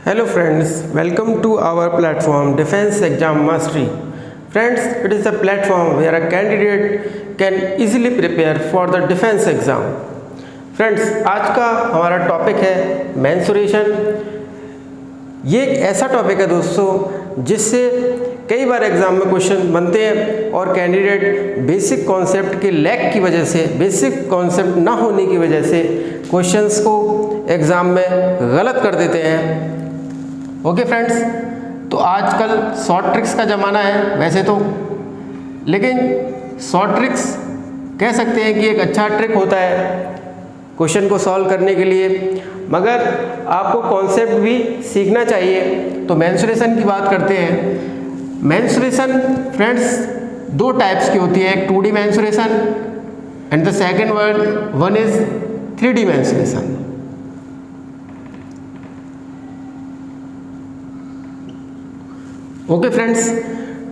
Hello friends, welcome to our platform Defense Exam Mastery. Friends, it is a platform where a candidate can easily prepare for the defense exam. Friends, आज का हमारा topic है mensuration. ये एक ऐसा topic है दोस्तों जिससे कई बार एग्ज़ाम में क्वेश्चन बनते हैं और कैंडिडेट बेसिक कॉन्सेप्ट के लैक की वजह से, बेसिक कॉन्सेप्ट ना होने की वजह से क्वेश्चंस को एग्ज़ाम में गलत कर देते हैं। ओके फ्रेंड्स, तो आजकल शॉर्ट ट्रिक्स का ज़माना है वैसे तो, लेकिन शॉर्ट ट्रिक्स कह सकते हैं कि एक अच्छा ट्रिक होता है क्वेश्चन को सॉल्व करने के लिए, मगर आपको कॉन्सेप्ट भी सीखना चाहिए। तो मेंसुरेशन की बात करते हैं। मेंसुरेशन फ्रेंड्स दो टाइप्स की होती है, एक 2D mensuration and the second one is 3D mensuration. Okay friends,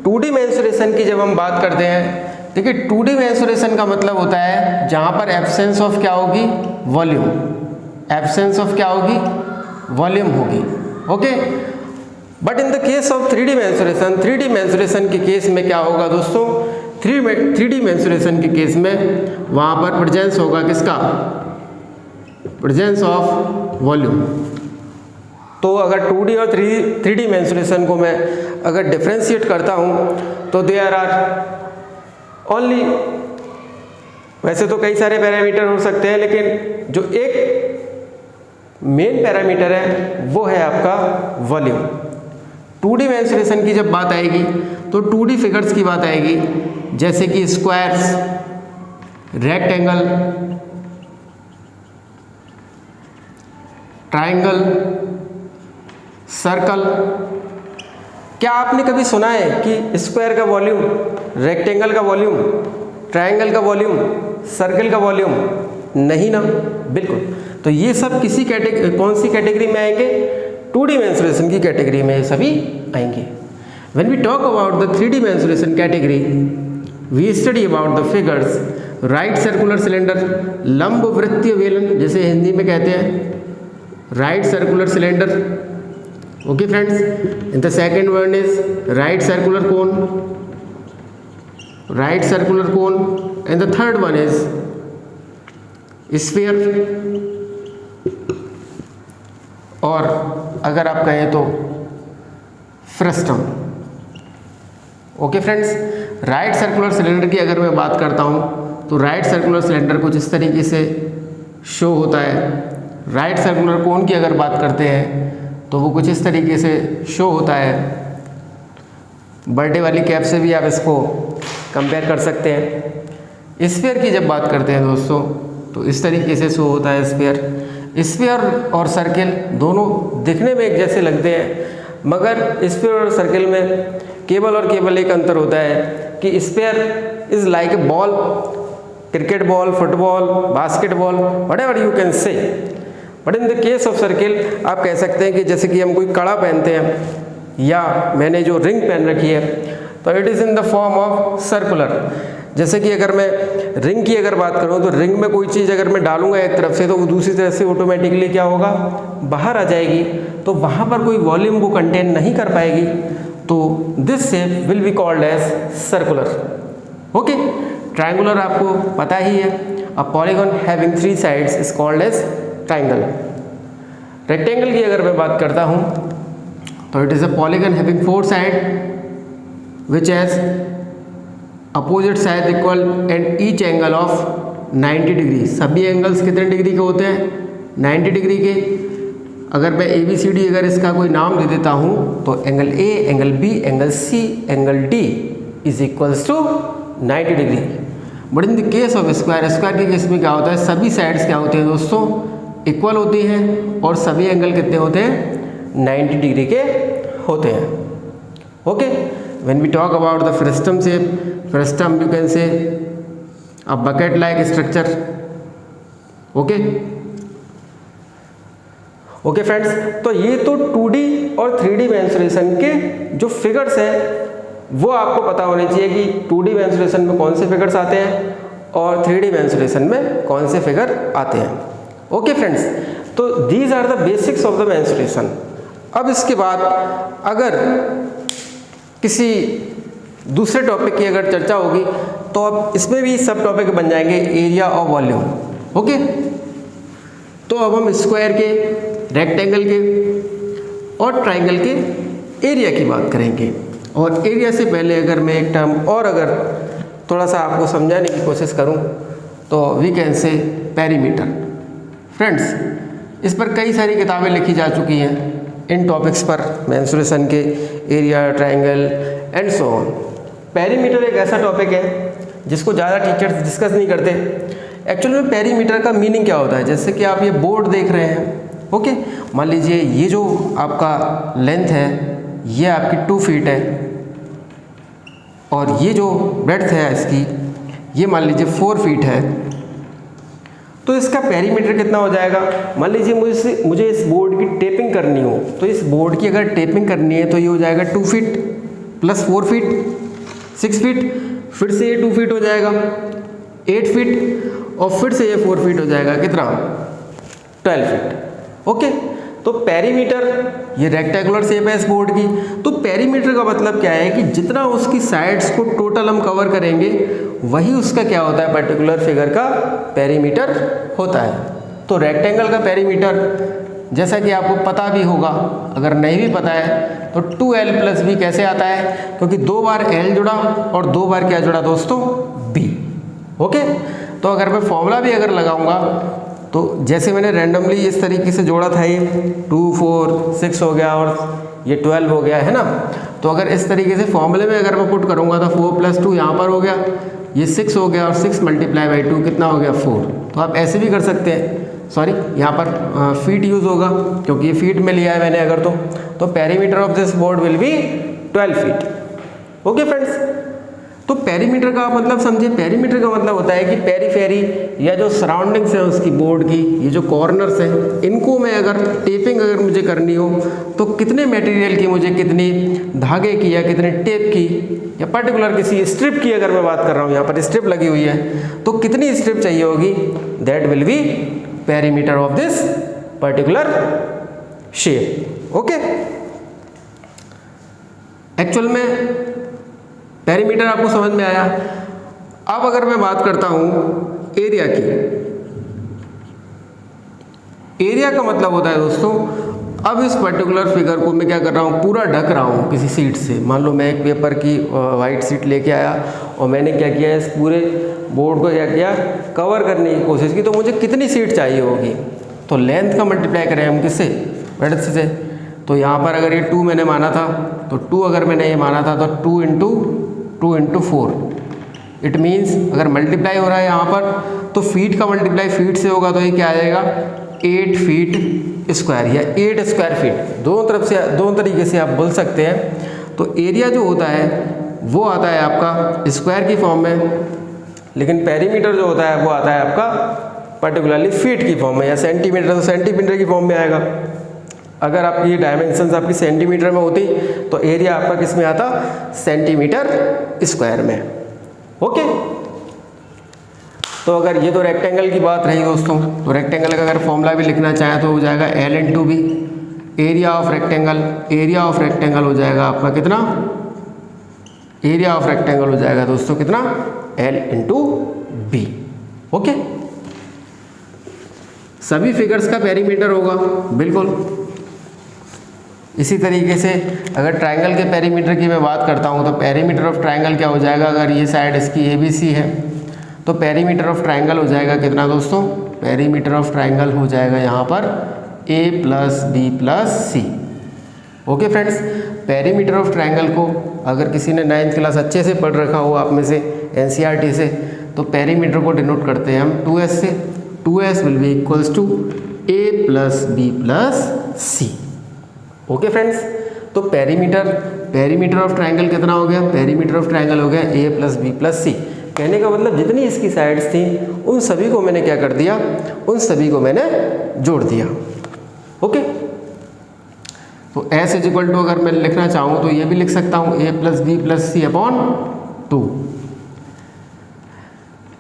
2D mensuration की जब हम बात करते हैं, देखिए 2D मेंसुरेशन का मतलब होता है जहाँ पर एब्सेंस ऑफ क्या होगी, वॉल्यूम, एब्सेंस ऑफ क्या होगी, वॉल्यूम होगी। Okay, but in the case of 3D mensuration, 3D mensuration के केस में क्या होगा दोस्तों, 3D मेंसुरेशन के केस में वहाँ पर प्रेजेंस होगा किसका, प्रेजेंस ऑफ वॉल्यूम। तो अगर 2D और 3D मेंसुरेशन को मैं अगर डिफ्रेंशिएट करता हूँ तो देयर आर ओनली, वैसे तो कई सारे पैरामीटर हो सकते हैं, लेकिन जो एक मेन पैरामीटर है वो है आपका वॉल्यूम। 2D मेंसुरेशन की जब बात आएगी तो 2D फिगर्स की बात आएगी, जैसे कि स्क्वायर्स, रेक्टेंगल, ट्राइंगल, सर्कल। क्या आपने कभी सुना है कि स्क्वायर का वॉल्यूम, रेक्टेंगल का वॉल्यूम, ट्रायंगल का वॉल्यूम, सर्कल का वॉल्यूम? नहीं ना, बिल्कुल। तो ये सब किसी कौन सी कैटेगरी में आएंगे, 2D मेंसुरेशन की कैटेगरी में ये सभी आएंगे। When we talk about the 3D mensuration category, we study about the figures right circular cylinder, लंब वृत्तीय बेलन जिसे हिंदी में कहते हैं right circular cylinder. Okay friends, and the second one is right circular cone, right circular cone, and the third one is sphere, और अगर आप कहें तो frustum. Okay friends, right circular cylinder की अगर मैं बात करता हूँ तो राइट सर्कुलर सिलेंडर कुछ इस तरीके से शो होता है। राइट सर्कुलर कोन की अगर बात करते हैं तो वो कुछ इस तरीके से शो होता है। बर्थडे वाली कैप से भी आप इसको कंपेयर कर सकते हैं। स्फीयर की जब बात करते हैं दोस्तों तो इस तरीके से शो होता है स्फीयर। स्फीयर और सर्किल दोनों दिखने में एक जैसे लगते हैं, मगर स्फीयर और सर्किल में केवल एक अंतर होता है कि sphere is like a ball, cricket ball, football, basketball, whatever you can से। But in the case of circle आप कह सकते हैं कि जैसे कि हम कोई कड़ा पहनते हैं या मैंने जो रिंग पहन रखी है तो it is in the form of circular. जैसे कि अगर मैं रिंग की अगर बात करूं तो रिंग में कोई चीज़ अगर मैं डालूंगा एक तरफ से तो वो दूसरी तरफ से ऑटोमेटिकली क्या होगा, बाहर आ जाएगी, तो वहाँ पर कोई वॉल्यूम वो कंटेन नहीं कर पाएगी। तो this shape will be called as circular. Okay, triangular आपको पता ही है, a polygon having 3 sides is called as triangle. Rectangle की अगर मैं बात करता हूँ तो it is a polygon having 4 side which has opposite side equal and each angle of 90 degree. सभी एंगल्स कितने डिग्री के होते हैं, 90 डिग्री के। अगर मैं ABCD अगर इसका कोई नाम दे देता हूँ तो angle A, angle B, angle C, angle D is equals to 90 degree. But in the case of square, square के केस में क्या होता है, सभी साइड्स क्या होते हैं दोस्तों, इक्वल होती हैं और सभी एंगल कितने होते हैं, 90 डिग्री के होते हैं। Okay, when we talk about the frustum shape, frustum you can say a bucket like structure. Okay friends, तो ये तो 2D और 3D मेंसुरेशन के जो फिगर्स हैं वो आपको पता होने चाहिए कि 2D मेंसुरेशन में कौन से फिगर्स आते हैं और 3D मेंसुरेशन में कौन से फिगर आते हैं। ओके फ्रेंड्स, तो these are the basics of the mensuration. अब इसके बाद अगर किसी दूसरे टॉपिक की अगर चर्चा होगी तो अब इसमें भी सब टॉपिक बन जाएंगे एरिया और वॉल्यूम। ओके, तो अब हम स्क्वायर के, रेक्टेंगल के और ट्राइंगल के एरिया की बात करेंगे। और एरिया से पहले अगर मैं एक टर्म और अगर थोड़ा सा आपको समझाने की कोशिश करूं तो we can say perimeter. Friends, इस पर कई सारी किताबें लिखी जा चुकी हैं इन टॉपिक्स पर, मेंसुरेशन के, area, triangle and so on. Perimeter एक ऐसा टॉपिक है जिसको ज़्यादा टीचर्स डिस्कस नहीं करते। एक्चुअली में पेरीमीटर का मीनिंग क्या होता है, जैसे कि आप ये बोर्ड देख रहे हैं। ओके, मान लीजिए ये जो आपका लेंथ है ये आपकी 2 फीट है और ये जो ब्रेड्थ है इसकी ये मान लीजिए 4 फीट है, तो इसका पेरीमीटर कितना हो जाएगा। मान लीजिए मुझे इस बोर्ड की टेपिंग करनी हो, तो इस बोर्ड की अगर टेपिंग करनी है तो ये हो जाएगा 2 फीट प्लस 4 फीट 6 फीट, फिर से ये 2 फीट हो जाएगा 8 फीट और फिर से ये 4 फीट हो जाएगा कितना 12 फीट। ओके, तो पेरीमीटर, ये रेक्टेंगुलर शेप है इस बोर्ड की, तो पेरीमीटर का मतलब क्या है कि जितना उसकी साइड्स को टोटल हम कवर करेंगे वही उसका क्या होता है, पर्टिकुलर फिगर का पेरीमीटर होता है। तो रेक्टेंगल का पेरीमीटर जैसा कि आपको पता भी होगा, अगर नहीं भी पता है तो 2l + b कैसे आता है, क्योंकि 2 बार l जुड़ा और 2 बार क्या जुड़ा दोस्तों, b। ओके, तो अगर मैं फॉर्मूला भी अगर लगाऊंगा तो जैसे मैंने रैंडमली इस तरीके से जोड़ा था, ये 2 4 6 हो गया और ये 12 हो गया है ना, तो अगर इस तरीके से फॉर्मूले में अगर मैं पुट करूंगा तो 4 + 2 यहाँ पर हो गया, ये 6 हो गया और 6 × 2 कितना हो गया 4। तो आप ऐसे भी कर सकते हैं, सॉरी यहाँ पर फीट यूज़ होगा क्योंकि ये फीट में लिया है मैंने अगर, तो perimeter of this board will be 12 feet. Okay friends, तो पेरीमीटर का मतलब समझिए, पेरीमीटर का मतलब होता है कि पेरीफेरी या जो सराउंडिंग्स है उसकी बोर्ड की, ये जो कॉर्नर्स हैं, इनको मैं अगर टेपिंग अगर मुझे करनी हो तो कितने मटेरियल की, मुझे कितनी धागे की या कितने टेप की या पर्टिकुलर किसी स्ट्रिप की अगर मैं बात कर रहा हूँ, यहाँ पर स्ट्रिप लगी हुई है तो कितनी स्ट्रिप चाहिए होगी, that will be perimeter of this particular shape. Okay, actual में पेरीमीटर आपको समझ में आया। अब अगर मैं बात करता हूं एरिया की, एरिया का मतलब होता है दोस्तों, अब इस पर्टिकुलर फिगर को मैं क्या कर रहा हूं, पूरा ढक रहा हूं किसी सीट से। मान लो मैं एक पेपर की वाइट सीट लेके आया और मैंने क्या किया, इस पूरे बोर्ड को क्या किया, कवर करने की कोशिश की, तो मुझे कितनी सीट चाहिए होगी, तो लेंथ का मल्टीप्लाई करें हम किससे, ब्रेड्थ से। तो यहाँ पर अगर ये 2 मैंने माना था तो 2 अगर मैंने ये माना था तो 2 × 4, इट मीन्स अगर मल्टीप्लाई हो रहा है यहाँ पर तो फीट का मल्टीप्लाई फीट से होगा, तो ये क्या आ जाएगा 8 फीट स्क्वायर या 8 स्क्वायर फीट। दोनों तरफ से, दोनों तरीके से आप बोल सकते हैं। तो एरिया जो होता है वो आता है आपका स्क्वायर की फॉर्म में, लेकिन पेरीमीटर जो होता है वो आता है आपका पर्टिकुलरली फीट की फॉर्म में, या सेंटीमीटर तो सेंटीमीटर की फॉर्म में आएगा। अगर आपकी डायमेंशंस आपकी सेंटीमीटर में होती तो एरिया आपका किस में आता, सेंटीमीटर स्क्वायर में। ओके, तो अगर ये तो रेक्टेंगल की बात रही दोस्तों, तो रेक्टेंगल का अगर फॉर्मूला भी लिखना चाहें तो हो जाएगा l × b। Area of rectangle, area of rectangle हो जाएगा आपका कितना, एरिया ऑफ रेक्टेंगल हो जाएगा दोस्तों कितना, l × b। ओके, सभी फिगर्स का पेरीमीटर होगा बिल्कुल। इसी तरीके से अगर ट्रायंगल के पेरीमीटर की मैं बात करता हूँ तो पेरीमीटर ऑफ ट्रायंगल क्या हो जाएगा, अगर ये साइड इसकी ABC है तो पेरीमीटर ऑफ ट्रायंगल हो जाएगा कितना दोस्तों, पेरीमीटर ऑफ ट्रायंगल हो जाएगा यहाँ पर A + B + C। Okay friends, perimeter of triangle को अगर किसी ने 9th क्लास अच्छे से पढ़ रखा हो आप में से, NCERT से, तो पेरीमीटर को डिनोट करते हैं हम 2S से। 2S will be equals to A + B + C। Okay friends, तो पेरीमीटर ऑफ ट्रायंगल कितना हो गया, पेरीमीटर ऑफ ट्रायंगल हो गया A + B + C। कहने का मतलब जितनी इसकी साइड्स थी उन सभी को मैंने क्या कर दिया, उन सभी को मैंने जोड़ दिया। ओके, तो S = अगर मैं लिखना चाहूँ तो ये भी लिख सकता हूँ A + B + C/2।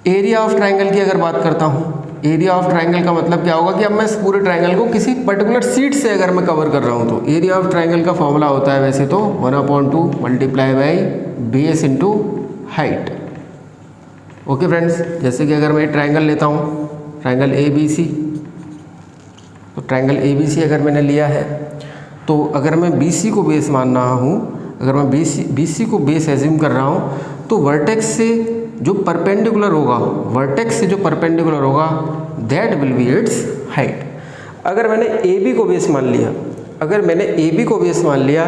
Area of triangle की अगर बात करता हूँ एरिया ऑफ ट्राइंगल का मतलब क्या होगा कि अब मैं इस पूरे ट्राइंगल को किसी पर्टिकुलर सीट से अगर मैं कवर कर रहा हूँ तो एरिया ऑफ ट्राइंगल का फॉर्मूला होता है वैसे तो 1/2 multiply by base into height. Okay friends, जैसे कि अगर मैं ट्राइंगल लेता हूँ, ट्राइंगल ए बी सी, तो ट्राइंगल ए बी सी अगर मैंने लिया है तो अगर मैं बी सी को बेस मान रहा हूँ, अगर मैं बी सी को बेस एज्यूम कर रहा हूँ तो वर्टेक्स से जो परपेंडिकुलर होगा, वर्टेक्स से जो परपेंडिकुलर होगा that will be it's height. अगर मैंने ए बी को बेस मान लिया, अगर मैंने ए बी को बेस मान लिया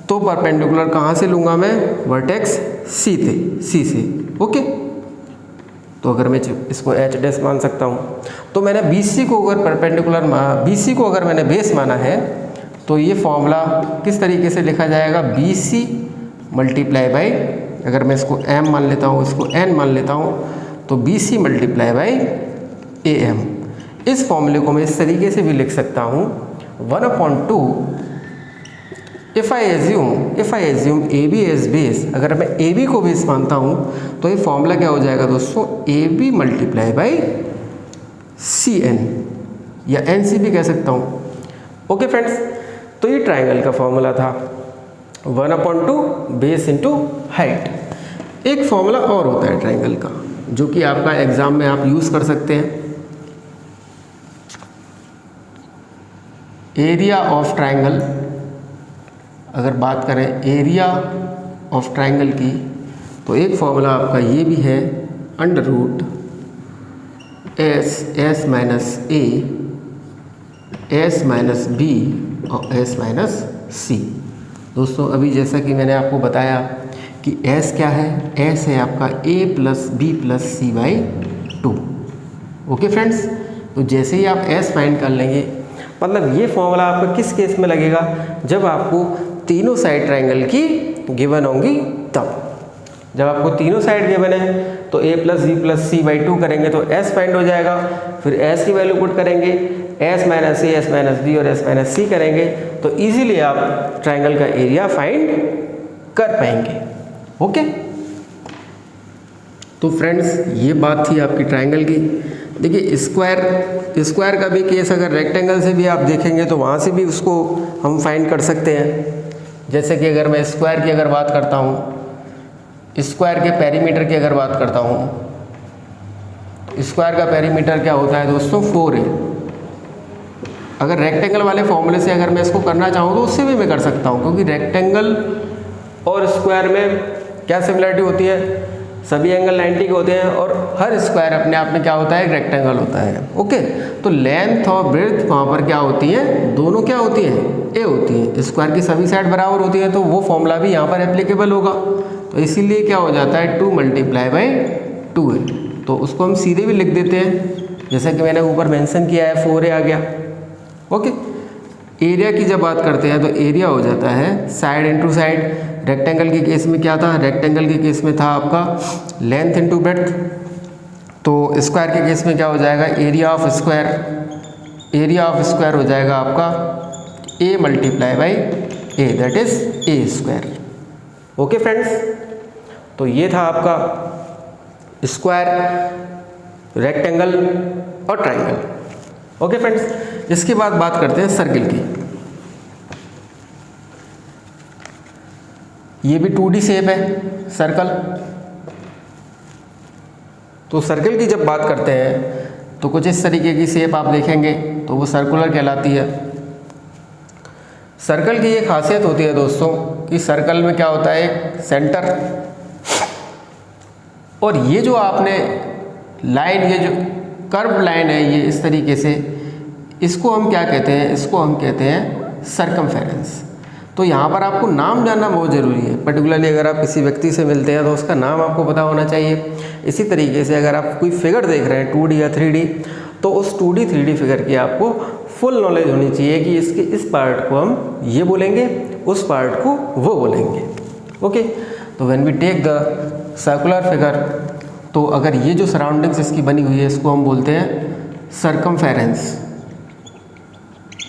तो परपेंडिकुलर कहाँ से लूँगा मैं, वर्टेक्स सी से। ओके, तो अगर मैं इसको एच डैश मान सकता हूँ, तो मैंने बी सी को अगर परपेंडिकुलर बी सी को अगर मैंने बेस माना है तो ये फॉर्मूला किस तरीके से लिखा जाएगा, बी सी मल्टीप्लाई बाई, अगर मैं इसको m मान लेता हूँ, इसको n मान लेता हूँ, तो B C multiply by A M. इस फॉर्मूले को मैं इस तरीके से भी लिख सकता हूँ 1/2 if I assume A B as base, अगर मैं ए बी को बेस मानता हूँ तो ये फॉर्मूला क्या हो जाएगा दोस्तों, A B multiply by C N, या एन सी भी कह सकता हूँ। ओके फ्रेंड्स, तो ये ट्राइंगल का फॉर्मूला था 1/2 बेस इंटू हाइट। एक फॉर्मूला और होता है ट्राइंगल का जो कि आपका एग्जाम में आप यूज़ कर सकते हैं, एरिया ऑफ ट्राइंगल। अगर बात करें एरिया ऑफ ट्राइंगल की तो एक फॉर्मूला आपका ये भी है, under root S minus A S minus B और एस माइनस सी। दोस्तों अभी जैसा कि मैंने आपको बताया कि एस क्या है, एस है आपका A plus B plus C by 2। Okay friends, तो जैसे ही आप एस फाइंड कर लेंगे, मतलब ये फॉर्मूला आपका किस केस में लगेगा, जब आपको तीनों साइड ट्राइंगल की गिवन होंगी तब। जब आपको तीनों साइड गिवन है तो A plus B plus C by 2 करेंगे तो एस फाइंड हो जाएगा, फिर एस की वैल्यू पुट करेंगे, S minus A S minus B और एस माइनस सी करेंगे तो इजीली आप ट्राइंगल का एरिया फाइंड कर पाएंगे। ओके, तो फ्रेंड्स ये बात थी आपकी ट्राइंगल की। देखिए स्क्वायर का भी केस अगर रेक्टेंगल से भी आप देखेंगे तो वहाँ से भी उसको हम फाइंड कर सकते हैं। जैसे कि अगर मैं स्क्वायर की अगर बात करता हूँ, स्क्वायर के पेरीमीटर की अगर बात करता हूँ, तो स्क्वायर का पेरीमीटर क्या होता है दोस्तों, 4a। अगर रेक्टेंगल वाले फॉर्मूले से अगर मैं इसको करना चाहूँ तो उससे भी मैं कर सकता हूँ, क्योंकि रेक्टेंगल और स्क्वायर में क्या सिमिलरिटी होती है, सभी एंगल 90 के होते हैं और हर स्क्वायर अपने आप में क्या होता है, एक रेक्टेंगल होता है। ओके, तो लेंथ और ब्रेड्थ वहाँ पर क्या होती है, दोनों क्या होती हैं, ए होती है। स्क्वायर की सभी साइड बराबर होती है तो वो फॉर्मूला भी यहाँ पर एप्लीकेबल होगा। तो इसीलिए क्या हो जाता है, 2 मल्टीप्लाई बाई 2a। तो उसको हम सीधे भी लिख देते हैं, जैसा कि मैंने ऊपर मेंशन किया है 4a आ गया। ओके, एरिया की जब बात करते हैं तो एरिया हो जाता है साइड इंटू साइड। रेक्टेंगल के केस में क्या था, रेक्टेंगल के केस में था आपका लेंथ इंटू ब्रेड्थ। तो स्क्वायर के केस में क्या हो जाएगा, area of square, area of square हो जाएगा आपका a multiply by a, that is a square. Okay friends, तो ये था आपका स्क्वायर, रेक्टेंगल और ट्राइंगल। ओके फ्रेंड्स, इसके बाद बात करते हैं सर्किल की। ये भी 2D शेप है सर्कल। तो सर्कल की जब बात करते हैं तो कुछ इस तरीके की शेप आप देखेंगे तो वो सर्कुलर कहलाती है। सर्कल की ये खासियत होती है दोस्तों कि सर्कल में क्या होता है, एक सेंटर, और ये जो आपने लाइन, ये जो कर्व लाइन है ये इस तरीके से, इसको हम क्या कहते हैं, इसको हम कहते हैं सर्कमफेरेंस। तो यहाँ पर आपको नाम जानना बहुत ज़रूरी है। पर्टिकुलरली अगर आप किसी व्यक्ति से मिलते हैं तो उसका नाम आपको पता होना चाहिए। इसी तरीके से अगर आप कोई फिगर देख रहे हैं 2D या 3D, तो उस 2D 3D फिगर की आपको फुल नॉलेज होनी चाहिए कि इसके इस पार्ट को हम ये बोलेंगे, उस पार्ट को वो बोलेंगे। ओके, तो when we take the circular figure, तो अगर ये जो सराउंडिंग्स इसकी बनी हुई है इसको हम बोलते हैं circumference.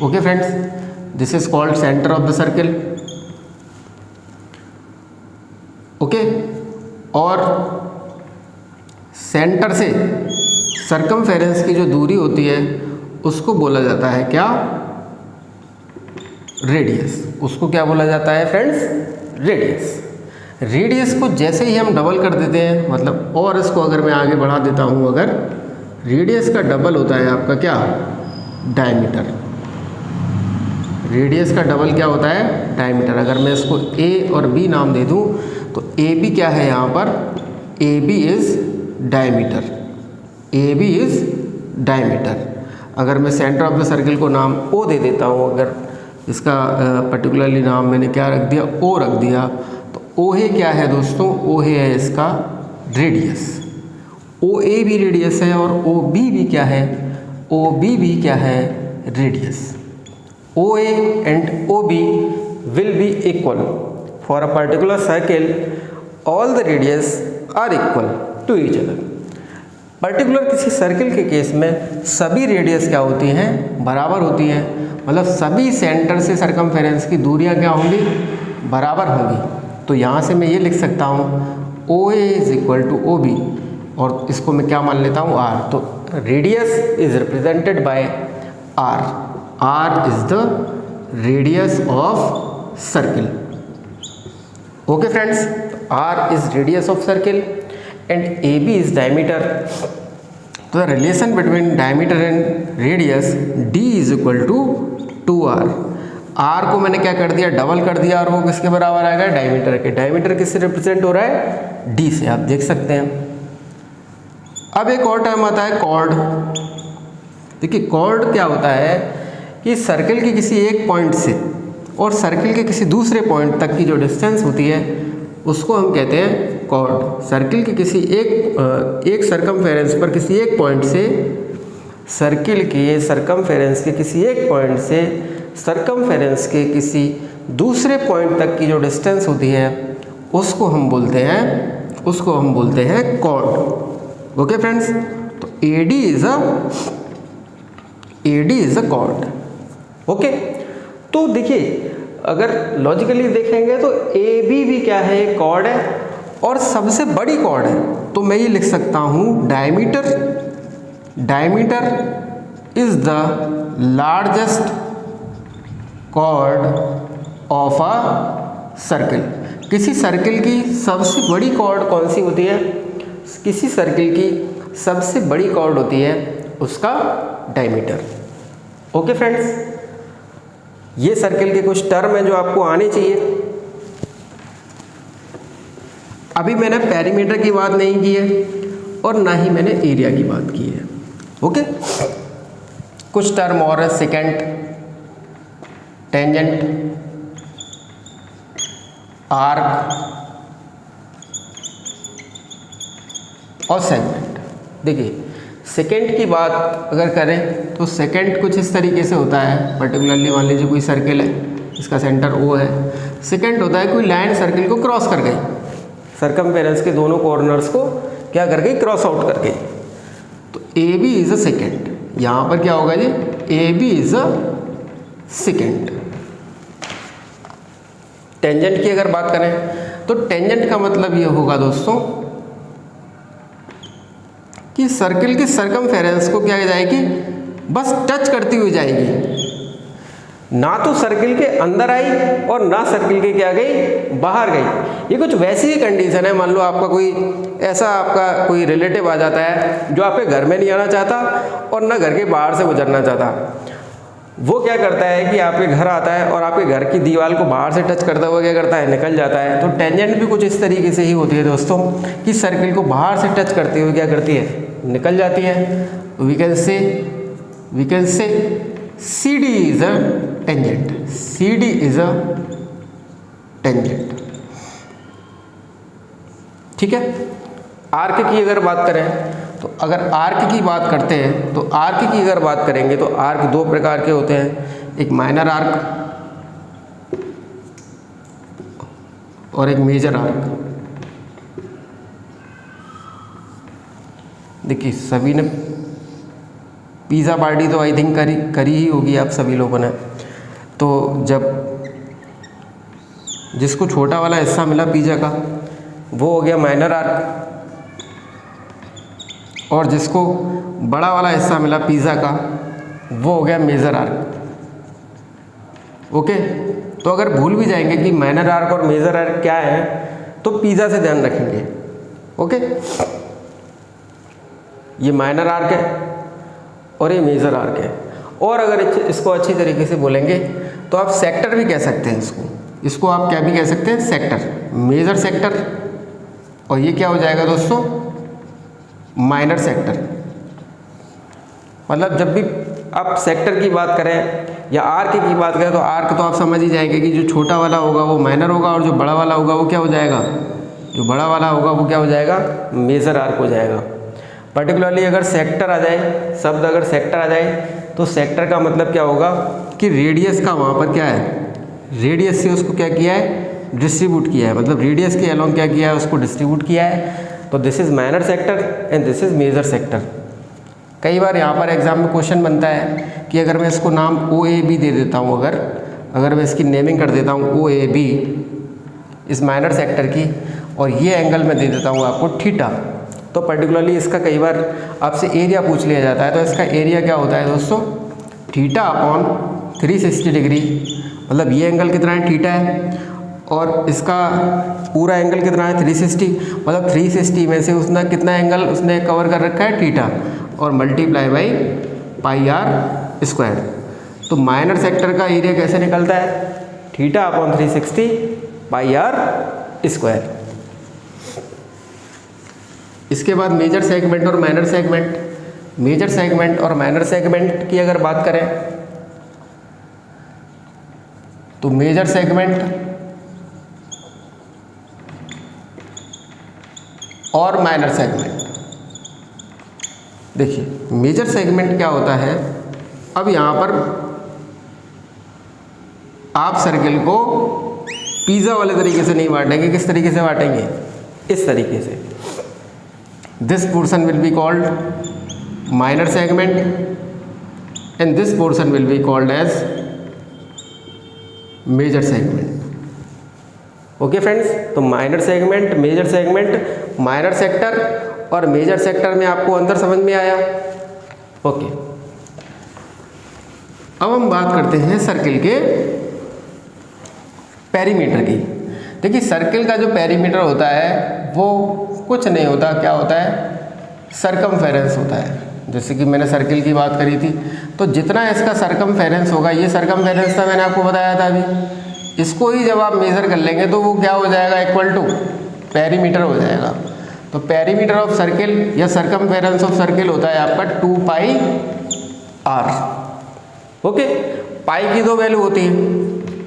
Okay friends, this is called centre of the circle. Okay, और सेंटर सर्कमफेरेंस की जो दूरी होती है उसको बोला जाता है क्या? रेडियस। उसको क्या बोला जाता है फ्रेंड्स? रेडियस। रेडियस को जैसे ही हम डबल कर देते हैं, मतलब और इसको अगर मैं आगे बढ़ा देता हूँ, अगर रेडियस का डबल होता है आपका क्या? डायमीटर। रेडियस का डबल क्या होता है? डायमीटर। अगर मैं इसको ए और बी नाम दे दूँ तो ए बी क्या है यहाँ पर? A B is diameter. A B is diameter. अगर मैं सेंटर ऑफ द सर्किल को नाम ओ दे देता हूँ, अगर इसका पर्टिकुलरली नाम मैंने क्या रख दिया? ओ रख दिया, तो ओ ए क्या है दोस्तों? ओ ए है इसका रेडियस। ओ ए भी रेडियस है और ओ बी भी क्या है? ओ बी भी क्या है? Radius. O A and O B will be equal for a particular circle, all the radius are equal to each other. Particular किसी सर्किल के केस में सभी रेडियस क्या होती हैं? बराबर होती हैं। मतलब सभी सेंटर से सर्कमफेरेंस की दूरियां क्या होंगी? बराबर होंगी। तो यहाँ से मैं ये लिख सकता हूँ O A is equal to O B, और इसको मैं क्या मान लेता हूँ? आर। तो radius is represented by R. R is the radius of circle. Okay friends, R is radius of circle and AB is diameter. तो the relation between diameter and radius D is equal to 2R. R को मैंने क्या कर दिया? Double कर दिया, और वो किसके बराबर आएगा? डायमीटर के। डायमीटर किससे रिप्रेजेंट हो रहा है? D से, आप देख सकते हैं। अब एक और टर्म आता है कॉर्ड। देखिए कॉर्ड क्या होता है कि सर्किल के किसी एक पॉइंट से और सर्किल के किसी दूसरे पॉइंट तक की जो डिस्टेंस होती है उसको हम कहते हैं कॉर्ड। सर्किल के किसी एक सर्कमफेरेंस पर किसी एक पॉइंट से, सर्किल के सर्कमफेरेंस के किसी एक पॉइंट से सर्कमफेरेंस के किसी दूसरे पॉइंट तक की जो डिस्टेंस होती है उसको हम बोलते हैं कॉर्ड। ओके फ्रेंड्स, तो AD is a cord. Okay, तो देखिए अगर लॉजिकली देखेंगे तो AB भी क्या है? कॉर्ड है, और सबसे बड़ी कॉर्ड है। तो मैं ये लिख सकता हूँ diameter is the largest chord of a circle. किसी सर्किल की सबसे बड़ी कॉर्ड कौन सी होती है? किसी सर्किल की सबसे बड़ी कॉर्ड होती है उसका डायमीटर। ओके फ्रेंड्स, ये सर्किल के कुछ टर्म हैं जो आपको आने चाहिए। अभी मैंने पेरीमीटर की बात नहीं की है और ना ही मैंने एरिया की बात की है। ओके, कुछ टर्म और है, सेकेंट, टेंजेंट, आर्क और सेगमेंट। देखिए सेकेंड की बात अगर करें तो सेकेंड कुछ इस तरीके से होता है। पर्टिकुलरली मान लीजिए कोई सर्किल है, इसका सेंटर O है। सेकेंड होता है कोई लाइन सर्किल को क्रॉस कर गई, सर्कमफेरेंस के दोनों कॉर्नर्स को क्या कर गई? क्रॉस आउट कर गई। तो AB इज अ सेकेंड। यहाँ पर क्या होगा जी? AB is a second. Tangent की अगर बात करें तो टेंजेंट का मतलब ये होगा दोस्तों कि सर्किल की सर्कमफेरेंस को क्या जाएगी? बस टच करती हुई जाएगी, ना तो सर्किल के अंदर आई और ना सर्किल के क्या गई? बाहर गई। ये कुछ वैसी ही कंडीशन है, मान लो आपका कोई ऐसा आपका कोई रिलेटिव आ जाता है जो आपके घर में नहीं आना चाहता और ना घर के बाहर से गुजरना चाहता। वो क्या करता है कि आपके घर आता है और आपके घर की दीवार को बाहर से टच करता हुआ क्या करता है? निकल जाता है। तो टेंजेंट भी कुछ इस तरीके से ही होती है दोस्तों कि सर्किल को बाहर से टच करते हुए क्या करती है? निकल जाती है। We can say CD is a tangent. CD is a tangent. ठीक है। आर्क की अगर बात करें तो अगर आर्क की बात करते हैं तो आर्क की अगर बात करेंगे तो आर्क दो प्रकार के होते हैं, एक माइनर आर्क और एक मेजर आर्क। देखिए सभी ने पिज़्ज़ा पार्टी तो आई थिंक करी ही होगी आप सभी लोगों ने। तो जब जिसको छोटा वाला हिस्सा मिला पिज़्ज़ा का वो हो गया माइनर आर्क, और जिसको बड़ा वाला हिस्सा मिला पिज़्ज़ा का वो हो गया मेजर आर्क। ओके, तो अगर भूल भी जाएंगे कि माइनर आर्क और मेजर आर्क क्या है तो पिज़्ज़ा से ध्यान रखेंगे। ओके, ये माइनर आर्क है और ये मेजर आर्क है। और अगर इसको अच्छी तरीके से बोलेंगे तो आप सेक्टर भी कह सकते हैं इसको आप क्या भी कह सकते हैं, सेक्टर, मेजर सेक्टर। और ये क्या हो जाएगा दोस्तों, माइनर सेक्टर। मतलब जब भी आप सेक्टर की बात करें या आर्क की बात करें तो आर्क तो आप समझ ही जाएंगे कि जो छोटा वाला होगा वो माइनर होगा और जो बड़ा वाला होगा वो क्या हो जाएगा, जो बड़ा वाला होगा वो क्या हो जाएगा, मेजर आर्क हो जाएगा। पर्टिकुलरली अगर सेक्टर आ जाए, शब्द अगर सेक्टर आ जाए तो सेक्टर का मतलब क्या होगा कि रेडियस का वहाँ पर क्या है, रेडियस से उसको क्या किया है, डिस्ट्रीब्यूट किया है। मतलब रेडियस के अलोंग क्या किया है, उसको डिस्ट्रीब्यूट किया है। तो this is minor sector and this is major sector. कई बार यहाँ पर एग्जाम में क्वेश्चन बनता है कि अगर मैं इसको नाम OAB दे देता हूँ, अगर मैं इसकी नेमिंग कर देता हूँ OAB इस माइनर सेक्टर की, और ये एंगल में दे देता हूँ आपको थीटा, तो पर्टिकुलरली इसका कई बार आपसे एरिया पूछ लिया जाता है। तो इसका एरिया क्या होता है दोस्तों, थीटा अपॉन 360 डिग्री। मतलब ये एंगल कितना है, थीटा है, और इसका पूरा एंगल कितना है 360। मतलब 360 में से उसने कितना एंगल उसने कवर कर रखा है, थीटा, और multiply by pi r square. तो माइनर सेक्टर का एरिया कैसे निकलता है, theta upon 360 pi r square. इसके बाद मेजर सेगमेंट और माइनर सेगमेंट। मेजर सेगमेंट और माइनर सेगमेंट की अगर बात करें तो मेजर सेगमेंट और माइनर सेगमेंट, देखिए मेजर सेगमेंट क्या होता है। अब यहाँ पर आप सर्किल को पिज़्ज़ा वाले तरीके से नहीं बांटेंगे, किस तरीके से बांटेंगे, इस तरीके से। This portion will be called minor segment and this portion will be called as major segment. Okay friends, तो minor segment, major segment, minor sector और मेजर सेक्टर में आपको अंतर समझ में आया। ओके, अब हम बात करते हैं सर्किल के पेरीमीटर की। देखिए सर्किल का जो पेरीमीटर होता है वो कुछ नहीं होता, क्या होता है, सरकमफेरेंस होता है। जैसे कि मैंने सर्किल की बात करी थी, तो जितना इसका सरकमफेरेंस होगा, ये सरकमफेरेंस था मैंने आपको बताया था अभी, इसको ही जब आप मेज़र कर लेंगे तो वो क्या हो जाएगा, इक्वल टू पेरीमीटर हो जाएगा। तो पेरीमीटर ऑफ सर्किल या सरकमफेरेंस ऑफ सर्किल होता है आपका 2 पाई आर। ओके, पाई की दो वैल्यू होती है,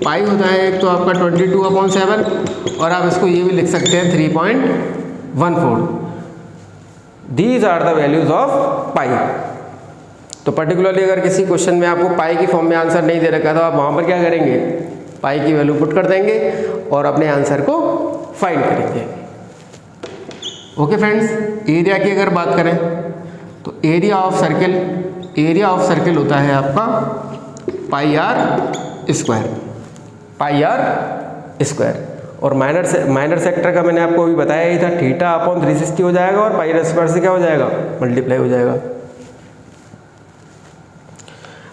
पाई होता है एक तो आपका 22/7 और आप इसको ये भी लिख सकते हैं 3.14। These are the values of pi. तो पर्टिकुलरली अगर किसी क्वेश्चन में आपको पाई की फॉर्म में आंसर नहीं दे रखा तो आप वहाँ पर क्या करेंगे, पाई की वैल्यू पुट कर देंगे और अपने आंसर को फाइंड करेंगे। ओके फ्रेंड्स, एरिया की अगर बात करें तो एरिया ऑफ सर्किल होता है आपका पाई आर स्क्वायर। और माइनर सेक्टर का मैंने आपको अभी बताया ही था, थीटा अपॉन 360 हो जाएगा और पाई आर स्क्वायर से क्या हो जाएगा, मल्टीप्लाई हो जाएगा।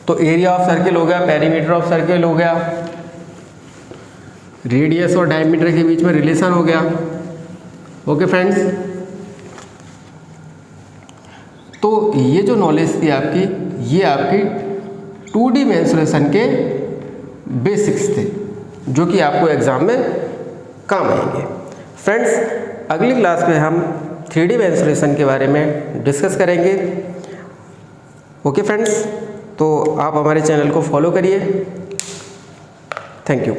तो एरिया ऑफ सर्किल हो गया, पेरीमीटर ऑफ सर्किल हो गया, रेडियस और डायमीटर के बीच में रिलेशन हो गया। ओके फ्रेंड्स, तो ये जो नॉलेज थी आपकी, ये आपकी 2D मेंसुरेशन के बेसिक्स थे जो कि आपको एग्जाम में काम आएंगे। फ्रेंड्स, अगली क्लास में हम 3D मेंसुरेशन के बारे में डिस्कस करेंगे। ओके फ्रेंड्स, तो आप हमारे चैनल को फॉलो करिए। Thank you.